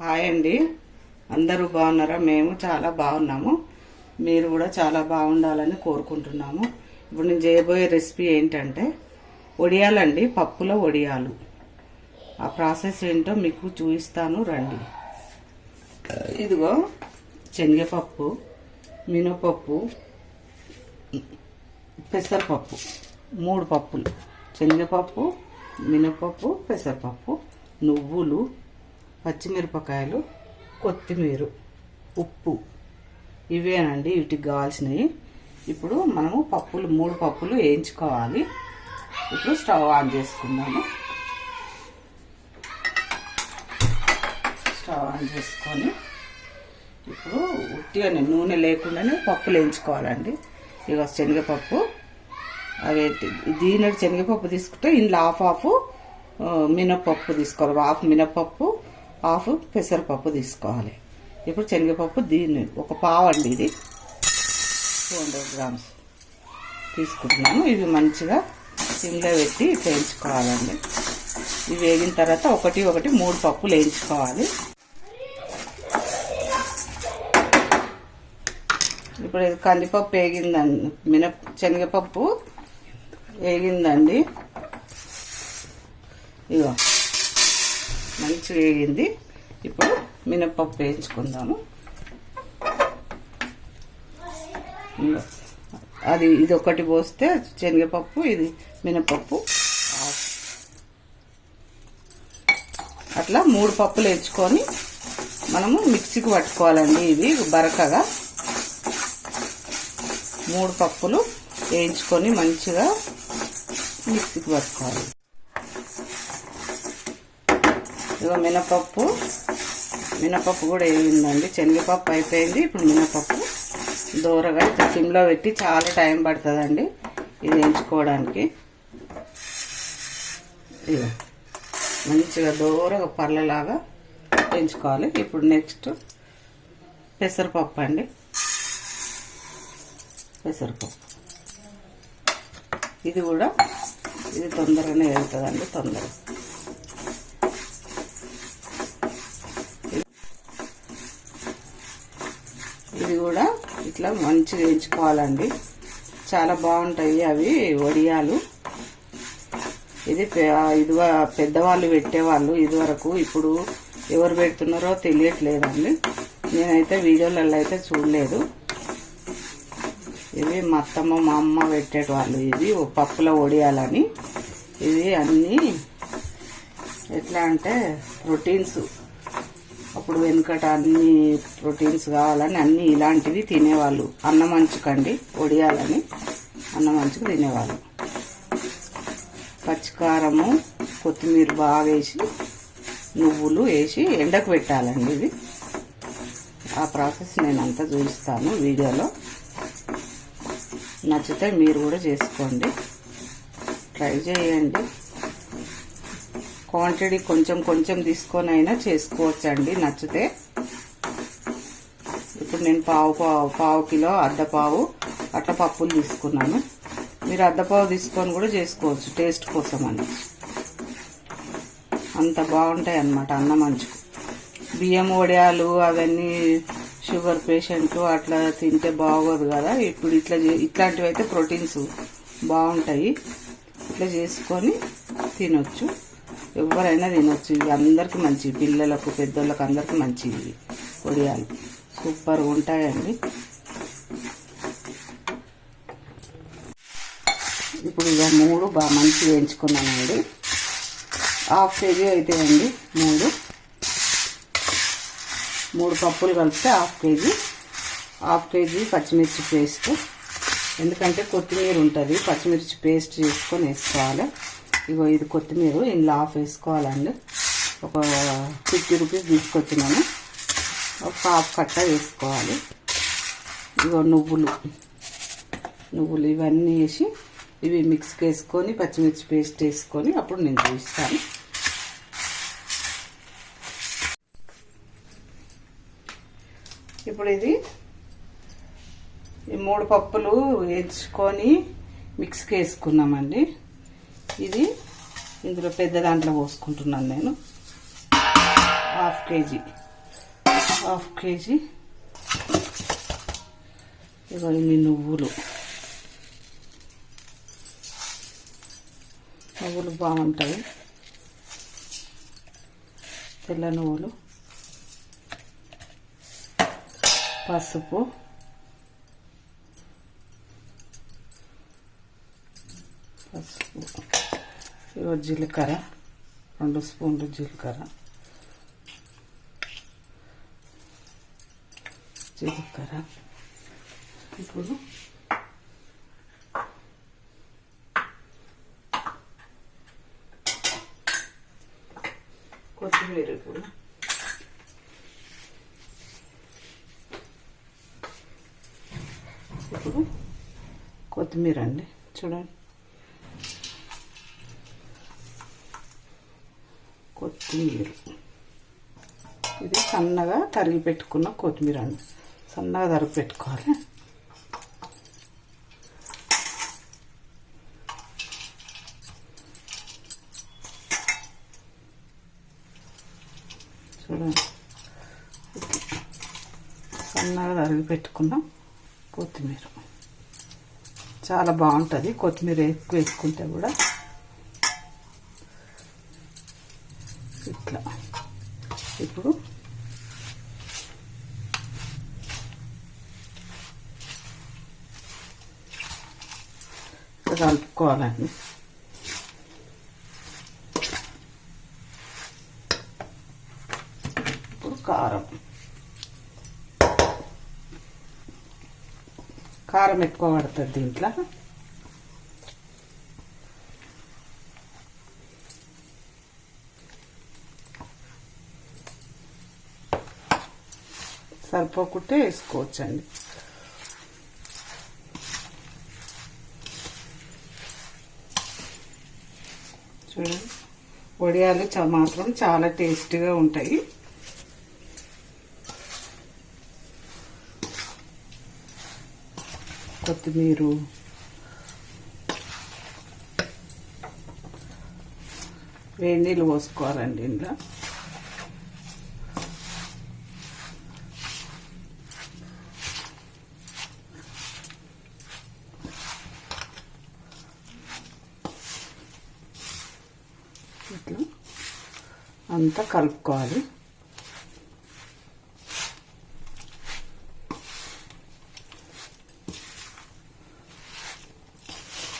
Hi అండి, అందరూ బాగున్నారా? మేము చాలా బాగున్నాము. మీరు కూడా చాలా బాగుండాలని కోరుకుంటున్నాము. ఇప్పుడు నేను చేయబోయే రెసిపీ ఏంటంటే వడియాలండి, పప్పులో వడియాలు. ఆ ప్రాసెస్ ఏంటో మీకు చూపిస్తాను రండి. ఇదిగో శనగపప్పు, మినపప్పు, పెసరపప్పు, 3 పప్పులు. శనగపప్పు, మినపప్పు, పెసరపప్పు, నువ్వులు, పచ్చిమిరపకాయలు, కొత్తిమీర, ఉప్పు, ఇవేనండి వీటికి కావాల్సినవి. ఇప్పుడు మనము 3 పప్పులు వేయించుకోవాలి. ఇప్పుడు స్టవ్ ఆన్ చేసుకుందాము. స్టవ్ ఆన్ చేసుకొని ఇప్పుడు ఉట్టిగానే నూనె లేకుండానే పప్పులు వేయించుకోవాలండి. ఇక శనగపప్పు, అవి దీని శనగపప్పు తీసుకుంటే ఇందులో హాఫ్ మినపప్పు తీసుకోవాలి. హాఫ్ మినపప్పు, హాఫ్ పెసరపప్పు తీసుకోవాలి. ఇప్పుడు శనగపప్పు దీన్ని ఒక పావు అండి, ఇది 200 గ్రామ్స్ తీసుకుంటున్నాను. ఇవి మంచిగా సిమ్లో పెట్టి వేయించుకోవాలండి. ఇవి వేగిన తర్వాత ఒకటి 3 పప్పులు వేయించుకోవాలి. ఇప్పుడు ఇది కందిపప్పు వేగిందండి, శనగపప్పు వేగిందండి. ఇగో మంచిగా వేగింది. ఇప్పుడు మినపప్పు వేయించుకుందాము. ఇది ఒకటి పోస్తే శనగపప్పు, ఇది మినపప్పు, అట్లా 3 పప్పులు వేయించుకొని మనము మిక్సీకి పట్టుకోవాలండి. ఇవి బరకగా 3 పప్పులు వేయించుకొని మంచిగా మిక్సీకి పట్టుకోవాలి. ఇదిగో మినపప్పు కూడా వేయిందండి. శనగపప్పు అయిపోయింది. ఇప్పుడు మినపప్పు దూరగా సిమ్లో పెట్టి చాలా టైం పడుతుందండి ఇది వేయించుకోవడానికి. ఇదిగో మంచిగా దూరగా పర్లలాగా వేయించుకోవాలి. ఇప్పుడు నెక్స్ట్ పెసరపప్పు అండి. పెసరపప్పు ఇది తొందరగానే వెళ్తుందండి. తొందరగా ఇది కూడా ఇట్లా మంచిగా వేయించుకోవాలండి. చాలా బాగుంటాయి అవి వడియాలు. ఇది పెద్దవాళ్ళు పెట్టేవాళ్ళు ఇదివరకు. ఇప్పుడు ఎవరు పెడుతున్నారో తెలియట్లేదండి. నేనైతే వీడియోలలో అయితే చూడలేదు. ఇవి మా అత్తమ్మ, మా అమ్మ పెట్టేటవాళ్ళు. ఇది పప్పులో వడియాలని. ఇది అన్నీ ఎట్లా అంటే ప్రోటీన్స్. అప్పుడు వెనుకట అన్ని ప్రోటీన్స్ కావాలని అన్నీ ఇలాంటివి తినేవాళ్ళు. అన్నం మంచుకండి వడియాలని, అన్నం మంచుకు తినేవాళ్ళు. పచ్చికారము, కొత్తిమీర బాగా వేసి, నువ్వులు వేసి ఎండకు పెట్టాలండి. ఇది ఆ ప్రాసెస్ నేను అంతా చూపిస్తాను వీడియోలో. నచ్చితే మీరు కూడా చేసుకోండి, ట్రై చేయండి. క్వాంటిటీ కొంచెం తీసుకొని అయినా చేసుకోవచ్చండి నచ్చితే. ఇప్పుడు నేను పావు కిలో, అర్ధపావు అట్లా పప్పులు తీసుకున్నాను. మీరు అర్ధపావు తీసుకొని కూడా చేసుకోవచ్చు టేస్ట్ కోసం అని. అంత బాగుంటాయి అన్నమాట అన్నం మంచుకు. బియ్యం వడియాలు అవన్నీ షుగర్ పేషెంట్ అట్లా తింటే బాగోదు కదా. ఇప్పుడు ఇట్లాంటివి అయితే ప్రోటీన్స్ బాగుంటాయి. ఇట్లా చేసుకొని తినొచ్చు, ఎవరైనా తినొచ్చు. ఇవి అందరికీ మంచివి, పిల్లలకు, పెద్దోళ్ళకి అందరికీ మంచివి వడియాలు. సూపర్గా ఉంటాయండి. ఇప్పుడు ఇక 3 బాగా మంచిగా వేయించుకున్నానండి. హాఫ్ కేజీ అయితే అండి 3 పప్పులు కలిపితే హాఫ్ కేజీ పచ్చిమిర్చి పేస్ట్. ఎందుకంటే కొత్తిమీర ఉంటుంది, పచ్చిమిర్చి పేస్ట్ చేసుకొని వేసుకోవాలి. ఇగో ఇది కొత్తిమీర ఇందులో హాఫ్ వేసుకోవాలండి. ఒక 50 రూపీస్ తీసుకొచ్చినాను. ఒక హాఫ్ కట్ట వేసుకోవాలి. ఇగో నువ్వులు ఇవన్నీ వేసి ఇవి మిక్స్కి వేసుకొని పచ్చిమిర్చి పేస్ట్ వేసుకొని అప్పుడు నేను చూపిస్తాను. ఇప్పుడు ఈ 3 పప్పులు వేయించుకొని మిక్స్కి వేసుకున్నామండి. ఇది ఇందులో పెద్ద దాంట్లో పోసుకుంటున్నాను నేను. హాఫ్ కేజీ ఇవన్నీ నువ్వులు బాగుంటాయి, తెల్ల నువ్వులు, పసుపు, జీలకర్ర 2 స్పూన్లు జీలకర్ర, ఇప్పుడు కొత్తిమీర, ఇప్పుడు కొత్తిమీర అండి చూడండి, కొత్తిమీర ఇది సన్నగా తరిగి పెట్టుకున్న కొత్తిమీర అండి, సన్నగా తరిగి పెట్టుకోవాలి. చూడండి సన్నగా తరిగి పెట్టుకున్న కొత్తిమీర చాలా బాగుంటుంది. కొత్తిమీర ఎక్కువ వేసుకుంటే కూడా ఇట్లా. ఇప్పుడు కలుపుకోవాలండి. ఇప్పుడు కారం ఎక్కువ పడుతుంది దీంట్లో. సరిపోకుంటే వేసుకోవచ్చండి. చూడండి వడియాలు మాత్రం చాలా టేస్టీగా ఉంటాయి. కొత్తిమీర, వేడి నీళ్ళు పోసుకోవాలండి ఇందులో. ఇట్లా అంతా కలుపుకోవాలి.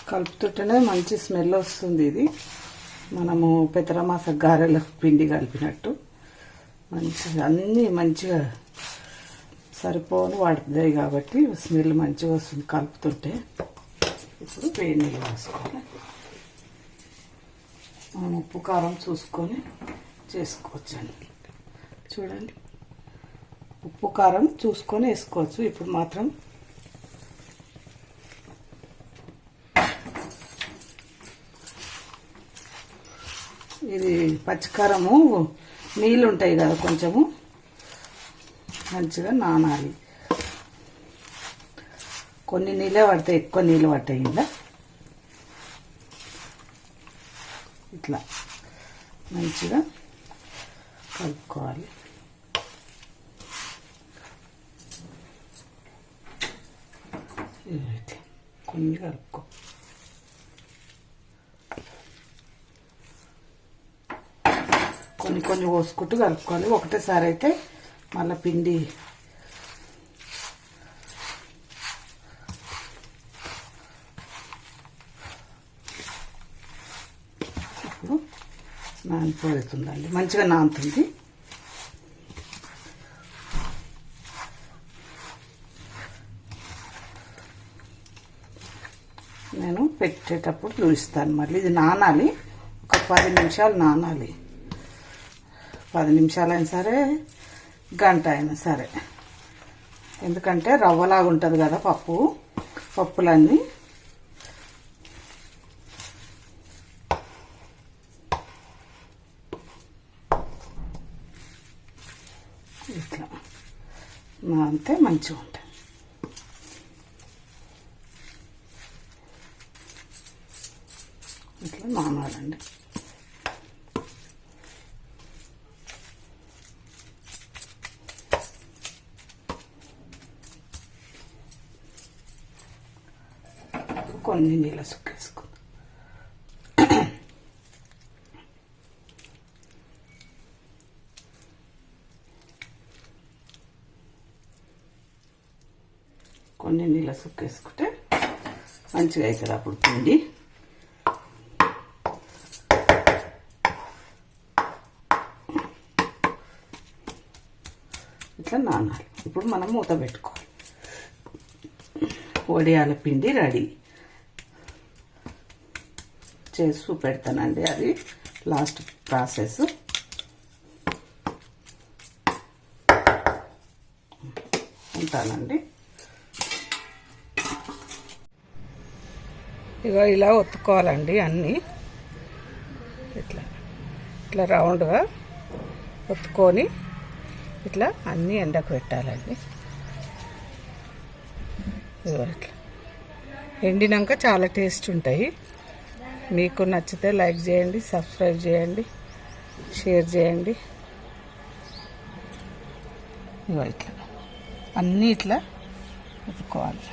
కలుపుతుంటేనే మంచి స్మెల్ వస్తుంది. ఇది మనము పెతరమాస గారెల పిండి కలిపినట్టు మంచిగా అన్నీ మంచిగా సరిపోను పడుతుంది కాబట్టి స్మెల్ మంచిగా వస్తుంది కలుపుతుంటే. ఇప్పుడు వేడి నీళ్ళు వేసుకోవాలి. మనం ఉప్పు కారం చూసుకొని చేసుకోవచ్చండి. చూడండి ఉప్పు కారం చూసుకొని వేసుకోవచ్చు. ఇప్పుడు మాత్రం ఇది పచ్చికారము నీళ్ళు ఉంటాయి కదా, కొంచెము మంచిగా నానాలి. కొన్ని నీళ్ళే పడతాయి, ఎక్కువ నీళ్ళు పడతాయి. ఇలా ఇట్లా మంచిగా కలుపుకోవాలి. ఇట్లా కొన్ని కలుపుకో. కొన్ని పోసుకుంటూ కలుపుకోవాలి. ఒకటేసారి అయితే మళ్ళీ పిండి ఇప్పుడు నానిపోతుందండి, మంచిగా నానుతుంది. నేను పెట్టేటప్పుడు చూపిస్తాను. మళ్ళీ ఇది నానాలి, ఒక 10 నిమిషాలు నానాలి. 10 నిమిషాలైనా సరే, గంట అయినా సరే. ఎందుకంటే రవ్వలాగా ఉంటుంది కదా పప్పులన్నీ. ఇట్లా నానితే మంచిగా ఉంటుంది. ఇట్లా నానాలండి. కొన్ని నీళ్ళ సుక్కేసుకుందాం. కొన్ని నీళ్ళ సుక్కేసుకుంటే మంచిగా అవుతుంది అప్పుడు పిండి. ఇట్లా నానాలి. ఇప్పుడు మనం మూత పెట్టుకోవాలి. వడియాల పిండి రెడీ చేసి చూపెడతానండి. అది లాస్ట్ ప్రాసెస్. ఉంటానండి. ఇక ఇలా ఒత్తుకోవాలండి అన్నీ. ఇట్లా ఇట్లా రౌండ్గా ఒత్తుకొని ఇట్లా అన్నీ ఎండకు పెట్టాలండి. ఇట్లా ఎండినాక చాలా టేస్ట్ ఉంటాయి. మీకు నచ్చితే లైక్ చేయండి, సబ్స్క్రైబ్ చేయండి, షేర్ చేయండి. ఇట్లా అన్నీ ఇట్లా ఒత్తుకోవాలి.